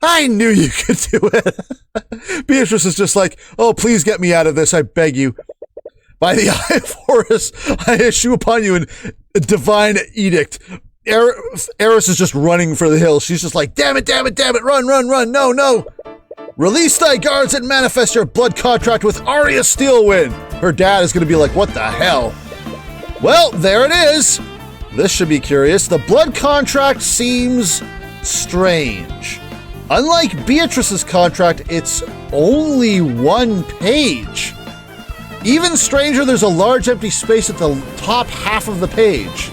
I knew you could do it. Beatrice is just like, oh, please get me out of this, I beg you. By the Eye of Horus, I issue upon you a divine edict. Eris is just running for the hills. She's just like, damn it, damn it, damn it, run, run, run, no, no. Release thy guards and manifest your blood contract with Arya Steelwind. Her dad is going to be like, what the hell? Well, there it is. This should be curious. The blood contract seems strange. Unlike Beatrice's contract, it's only 1 page. Even stranger, there's a large empty space at the top half of the page.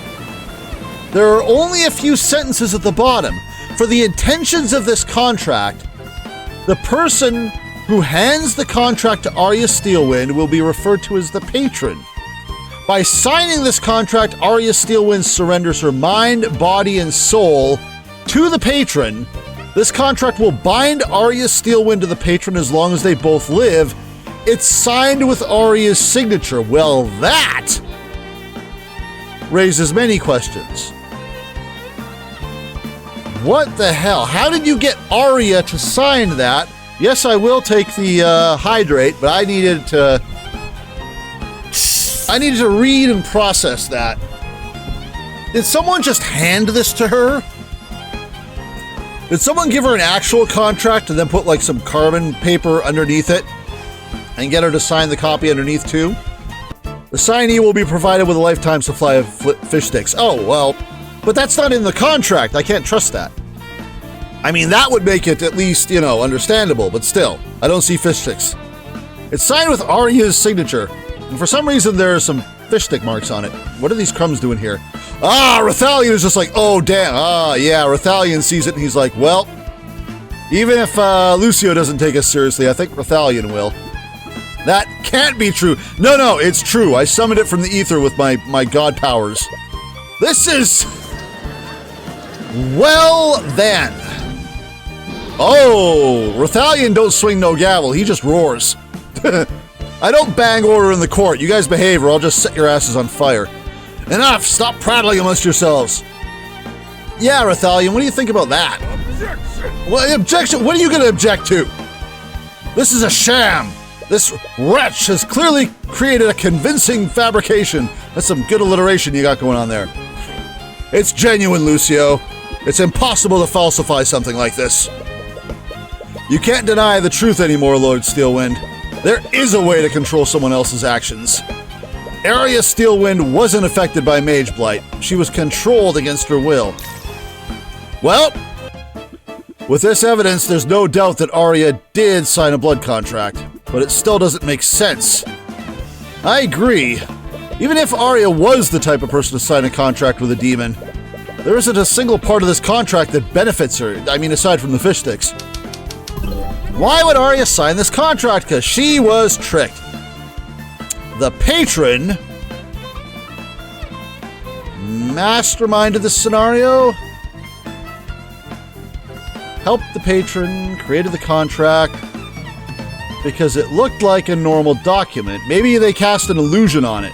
There are only a few sentences at the bottom. For the intentions of this contract, the person who hands the contract to Arya Steelwind will be referred to as the patron. By signing this contract, Arya Steelwind surrenders her mind, body, and soul to the patron. This contract will bind Arya Steelwind to the patron as long as they both live. It's signed with Arya's signature. Well, that raises many questions. What the hell? How did you get Arya to sign that? Yes, I will take the hydrate, but I needed to read and process that. Did someone just hand this to her? Did someone give her an actual contract and then put like some carbon paper underneath it and get her to sign the copy underneath too? The signee will be provided with a lifetime supply of fish sticks. Oh, well, but that's not in the contract. I can't trust that. I mean, that would make it at least, you know, understandable, but still, I don't see fish sticks. It's signed with Arya's signature, and for some reason there are some fish stick marks on it. What are these crumbs doing here? Ah, Rathalion is just like, oh, damn. Ah, yeah, Rathalion sees it, and he's like, well, even if Lucio doesn't take us seriously, I think Rathalion will. That can't be true. No, no, it's true. I summoned it from the ether with my god powers. This is... Well, then. Oh, Rathalion don't swing no gavel. He just roars. I don't bang order in the court. You guys behave or I'll just set your asses on fire. Enough! Stop prattling amongst yourselves. Yeah, Rathalion, what do you think about that? Objection! Well, objection? What are you going to object to? This is a sham. This wretch has clearly created a convincing fabrication. That's some good alliteration you got going on there. It's genuine, Lucio. It's impossible to falsify something like this. You can't deny the truth anymore, Lord Steelwind. There is a way to control someone else's actions. Arya Steelwind wasn't affected by Mage Blight. She was controlled against her will. Well, with this evidence, there's no doubt that Arya did sign a blood contract, but it still doesn't make sense. I agree. Even if Arya was the type of person to sign a contract with a demon, there isn't a single part of this contract that benefits her. I mean, aside from the fish sticks. Why would Arya sign this contract? Because she was tricked. The patron mastermind of this scenario? Helped the patron, created the contract, because it looked like a normal document. Maybe they cast an illusion on it.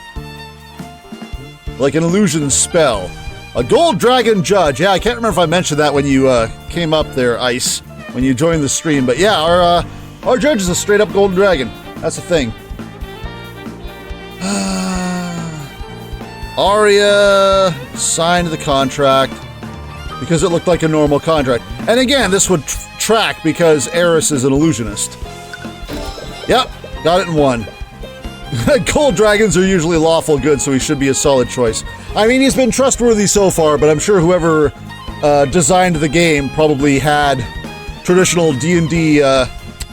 Like an illusion spell. A gold dragon judge. Yeah, I can't remember if I mentioned that when you came up there, Ice, when you joined the stream. But yeah, our judge is a straight up golden dragon. That's the thing. Arya signed the contract because it looked like a normal contract. And again, this would track because Eris is an illusionist. Yep, got it in one. Gold dragons are usually lawful good, so he should be a solid choice. I mean, he's been trustworthy so far, but I'm sure whoever designed the game probably had traditional D&D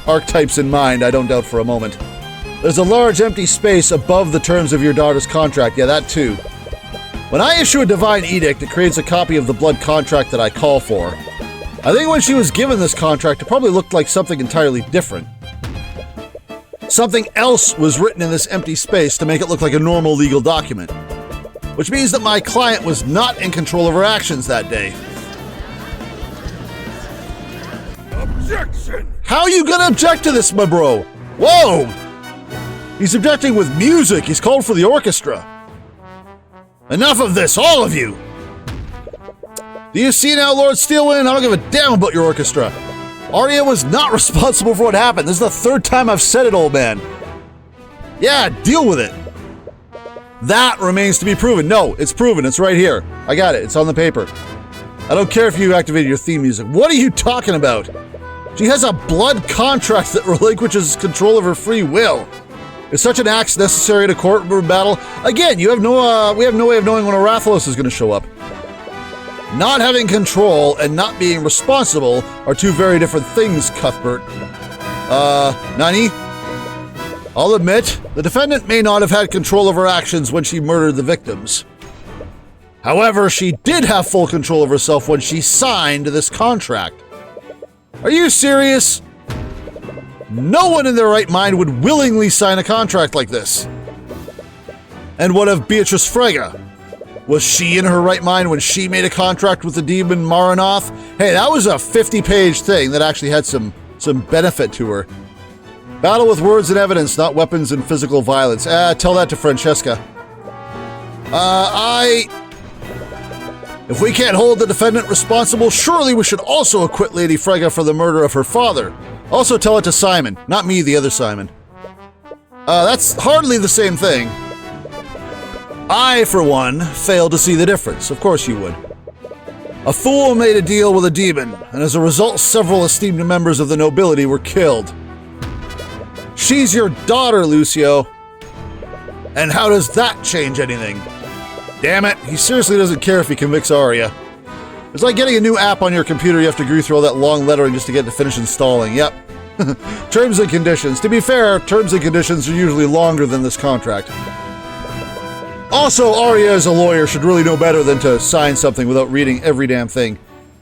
archetypes in mind, I don't doubt for a moment. There's a large empty space above the terms of your daughter's contract. Yeah, that too. When I issue a divine edict, it creates a copy of the blood contract that I call for. I think when she was given this contract, it probably looked like something entirely different. Something else was written in this empty space to make it look like a normal legal document. Which means that my client was not in control of her actions that day. Objection! How are you gonna object to this, my bro? Whoa! He's objecting with music. He's called for the orchestra. Enough of this, all of you! Do you see now, Lord Steelwind? I don't give a damn about your orchestra. Arya was not responsible for what happened. This is the third time I've said it, old man. Yeah, deal with it. That remains to be proven. No, it's proven. It's right here. I got it. It's on the paper. I don't care if you activated your theme music. What are you talking about? She has a blood contract that relinquishes control of her free will. Is such an act necessary in a courtroom battle? Again, we have no way of knowing when Arathalos is going to show up. Not having control and not being responsible are two very different things, Cuthbert. Nani? I'll admit, the defendant may not have had control of her actions when she murdered the victims. However, she did have full control of herself when she signed this contract. Are you serious? No one in their right mind would willingly sign a contract like this. And what of Beatrice Frege? Was she in her right mind when she made a contract with the demon Maranoth? Hey, that was a 50-page thing that actually had some benefit to her. Battle with words and evidence, not weapons and physical violence. Tell that to Francesca. If we can't hold the defendant responsible, surely we should also acquit Lady Frege for the murder of her father. Also tell it to Psy'Min, not me, the other Psy'Min. That's hardly the same thing. I, for one, fail to see the difference. Of course you would. A fool made a deal with a demon, and as a result, several esteemed members of the nobility were killed. She's your daughter, Lucio. And how does that change anything? Damn it, he seriously doesn't care if he convicts Arya. It's like getting a new app on your computer. You have to agree through all that long lettering just to get to finish installing. Yep. Terms and conditions. To be fair, terms and conditions are usually longer than this contract. Also, Arya as a lawyer should really know better than to sign something without reading every damn thing.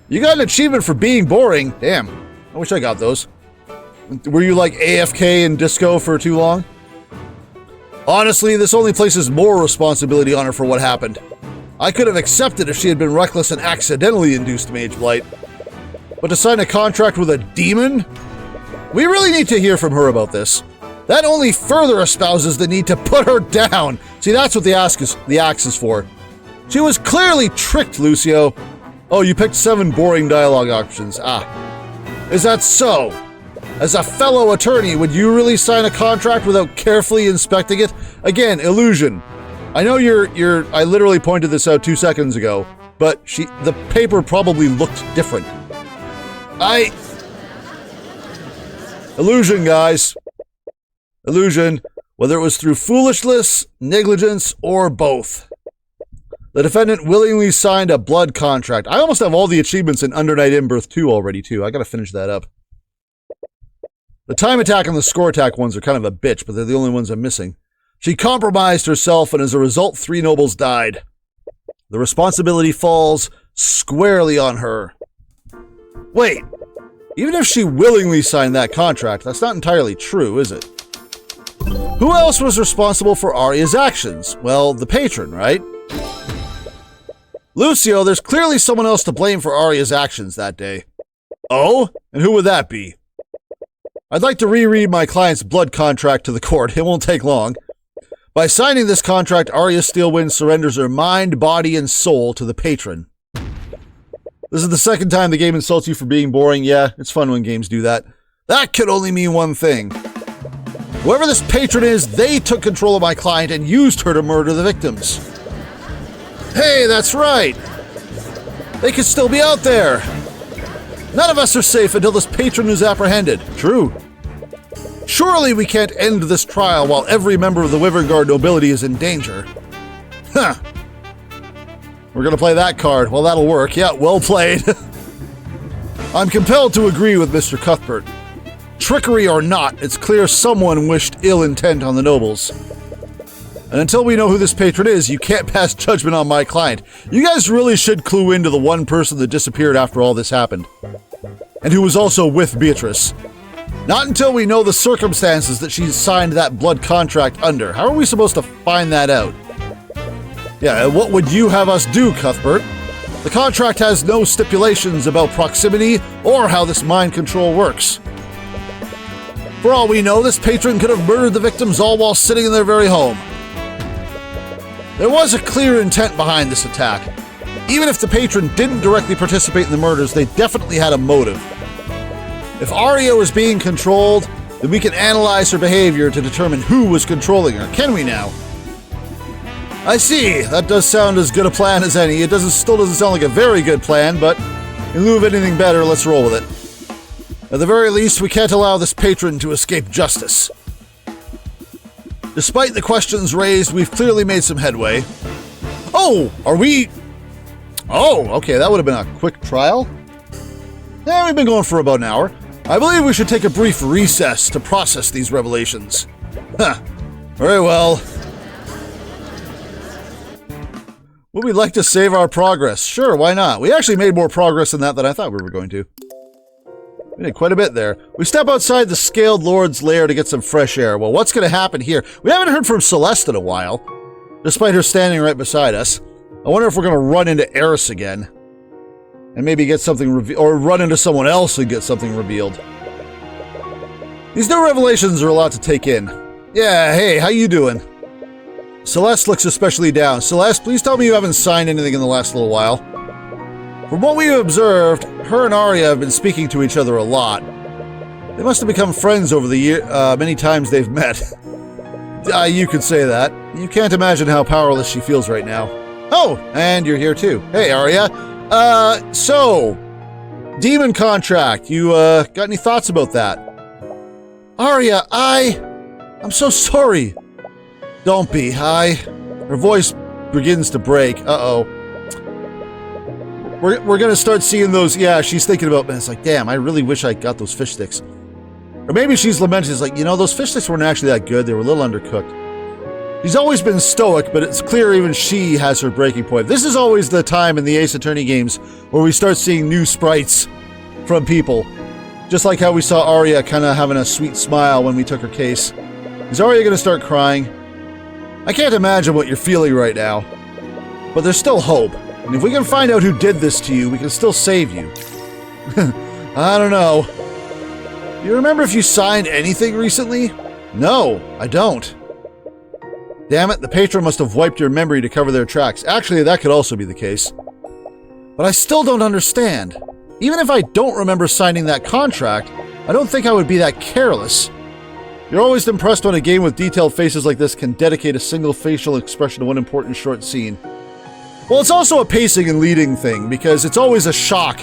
You got an achievement for being boring. Damn. I wish I got those. Were you like AFK and disco for too long? Honestly, this only places more responsibility on her for what happened. I could have accepted if she had been reckless and accidentally induced Mage Blight. But to sign a contract with a demon? We really need to hear from her about this. That only further espouses the need to put her down. See, that's what the axe is for. She was clearly tricked, Lucio. Oh, you picked 7 boring dialogue options. Ah. Is that so? As a fellow attorney, would you really sign a contract without carefully inspecting it? Again, illusion. I know I literally pointed this out 2 seconds ago, but the paper probably looked different. Illusion, guys. Illusion, whether it was through foolishness, negligence, or both. The defendant willingly signed a blood contract. I almost have all the achievements in Under Night Inbirth 2 already, too. I gotta finish that up. The time attack and the score attack ones are kind of a bitch, but they're the only ones I'm missing. She compromised herself, and as a result, 3 nobles died. The responsibility falls squarely on her. Wait, even if she willingly signed that contract, that's not entirely true, is it? Who else was responsible for Arya's actions? Well, the patron, right? Lucio, there's clearly someone else to blame for Arya's actions that day. Oh? And who would that be? I'd like to reread my client's blood contract to the court. It won't take long. By signing this contract, Arya Steelwind surrenders her mind, body, and soul to the patron. This is the second time the game insults you for being boring. Yeah, it's fun when games do that. That could only mean one thing. Whoever this patron is, they took control of my client and used her to murder the victims. Hey, that's right. They could still be out there. None of us are safe until this patron is apprehended. True. Surely we can't end this trial while every member of the Wyvern nobility is in danger. Huh. We're gonna play that card. Well, that'll work. Yeah, well played. I'm compelled to agree with Mr. Cuthbert. Trickery or not, it's clear someone wished ill intent on the nobles. And until we know who this patron is, you can't pass judgment on my client. You guys really should clue into the one person that disappeared after all this happened. And who was also with Beatrice. Not until we know the circumstances that she signed that blood contract under. How are we supposed to find that out? Yeah, and what would you have us do, Cuthbert? The contract has no stipulations about proximity or how this mind control works. For all we know, this patron could have murdered the victims all while sitting in their very home. There was a clear intent behind this attack. Even if the patron didn't directly participate in the murders, they definitely had a motive. If Arya was being controlled, then we can analyze her behavior to determine who was controlling her, can we now? I see. That does sound as good a plan as any. It still doesn't sound like a very good plan, but in lieu of anything better, let's roll with it. At the very least, we can't allow this patron to escape justice. Despite the questions raised, we've clearly made some headway. Oh, are we... Oh, okay, that would have been a quick trial. Yeah, we've been going for about an hour. I believe we should take a brief recess to process these revelations. Huh. Very well. Would we like to save our progress? Sure, why not? We actually made more progress than that than I thought we were going to. We did quite a bit there. We step outside the Scaled Lord's lair to get some fresh air. Well, what's going to happen here? We haven't heard from Celeste in a while, despite her standing right beside us. I wonder if we're going to run into Eris again. And maybe get something revealed, or run into someone else and get something revealed. These new revelations are a lot to take in. Yeah, hey, how you doing? Celeste looks especially down. Celeste, please tell me you haven't signed anything in the last little while. From what we've observed, her and Arya have been speaking to each other a lot. They must have become friends over the year, many times they've met. You could say that. You can't imagine how powerless she feels right now. Oh, and you're here too. Hey, Arya. So, demon contract. You, got any thoughts about that? Arya, I'm so sorry. Don't be. Her voice begins to break. Uh-oh. We're gonna start seeing those, yeah, she's thinking about, man, it's like, damn, I really wish I got those fish sticks. Or maybe she's lamenting, it's like, you know, those fish sticks weren't actually that good, they were a little undercooked. She's always been stoic, but it's clear even she has her breaking point. This is always the time in the Ace Attorney games where we start seeing new sprites from people. Just like how we saw Arya kind of having a sweet smile when we took her case. Is Arya gonna start crying? I can't imagine what you're feeling right now. But there's still hope. And if we can find out who did this to you, we can still save you. I don't know. You remember if you signed anything recently? No, I don't. Damn it, the patron must have wiped your memory to cover their tracks. Actually, that could also be the case. But I still don't understand. Even if I don't remember signing that contract, I don't think I would be that careless. You're always impressed when a game with detailed faces like this can dedicate a single facial expression to one important short scene. Well, it's also a pacing and leading thing, because it's always a shock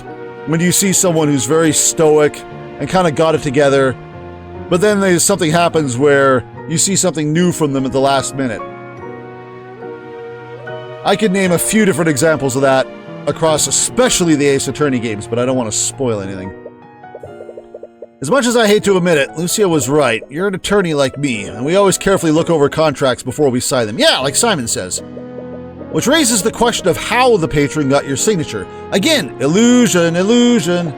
when you see someone who's very stoic and kind of got it together, but then something happens where you see something new from them at the last minute. I could name a few different examples of that across especially the Ace Attorney games, but I don't want to spoil anything. As much as I hate to admit it, Lucia was right. You're an attorney like me, and we always carefully look over contracts before we sign them. Yeah, like Psy'Min Sezz. Which raises the question of how the patron got your signature. Again, illusion, illusion.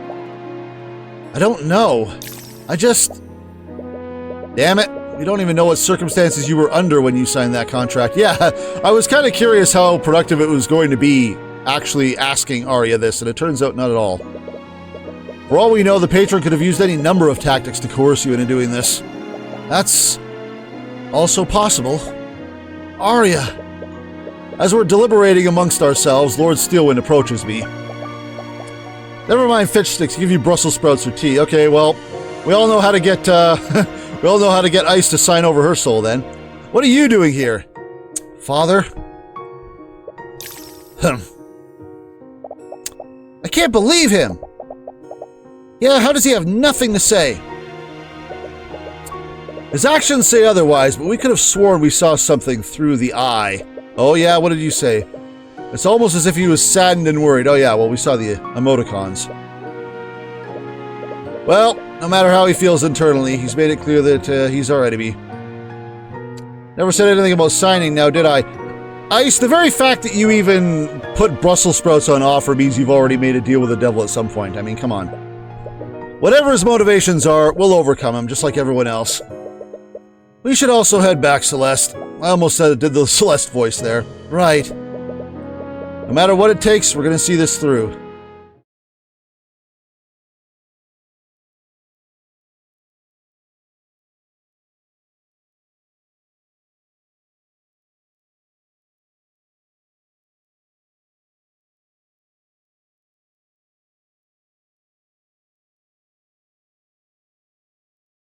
I don't know. I just... Damn it. We don't even know what circumstances you were under when you signed that contract. Yeah, I was kind of curious how productive it was going to be actually asking Arya this, and it turns out not at all. For all we know, the patron could have used any number of tactics to coerce you into doing this. That's also possible. Arya. As we're deliberating amongst ourselves, Lord Steelwind approaches me. Never mind fitch sticks, give you Brussels sprouts or tea. Okay, well, we all know how to get we all know how to get Ice to sign over her soul then. What are you doing here? Father? I can't believe him! Yeah, how does he have nothing to say? His actions say otherwise, but we could have sworn we saw something through the eye. Oh yeah, what did you say? It's almost as if he was saddened and worried. Oh yeah, well, we saw the emoticons. Well, no matter how he feels internally, he's made it clear that he's alright to me. Never said anything about signing now, did I? Ice, the very fact that you even put Brussels sprouts on offer means you've already made a deal with the devil at some point. I mean, come on. Whatever his motivations are, we'll overcome him, just like everyone else. We should also head back, Celeste. I almost did the Celeste voice there. Right. No matter what it takes, we're gonna see this through.